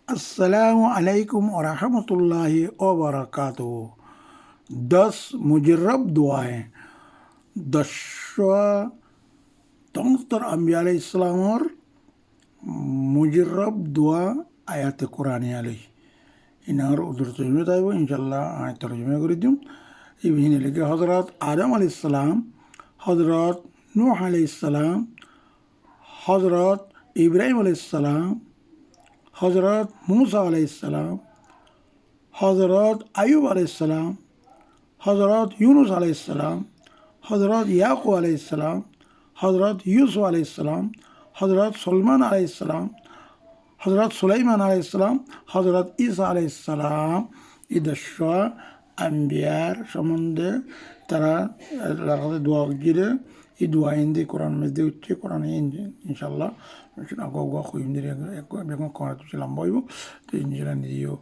আসসালামু আলাইকুম ওয়া রাহমাতুল্লাহি ওয়া বারাকাতুহু। 10 মুজরব দুআएं। 10वां তংস্তর আম্বিয়া আলাইহিস সালামর মুজরব দোয়া আয়াতে কোরআনে আলাই ইনার উদ্র তর্জমা তাইব ইনশাআল্লাহ আয়াত তর্জমা করে দিম। ইবহিনে লিখে হযরত আদম আলাইহিস সালাম, হযরত নূহ আলাইহিস সালাম, হযরত ইব্রাহিম আলাইহিস সালাম, হযরত মূসা আলাইহিস সালাম, হযরত আইয়ুব আলাইহিস সালাম, হযরত ইউনুস আলাইহিস সালাম, হযরত ইয়াকুব আলাইহিস সালাম, হযরত ইউসুফ আলাইহিস সালাম, হযরত সুলাইমান আলাইহিস সালাম, হযরত সুলাইমান আলাইহিস সালাম, হযরত ঈসা আলাইহিস সালাম। এই 10 আম্বিয়ার সম্বন্ধে তারা দোয়া গিরে এই দোয়া হিন্দি কোরআন মধ্যে উঠছে কোরআনে ইনশাল্লাহ আগা খুঁজে বেগুন করা তো লম্বা হইব তো ইনশাল্লাহ নিদিও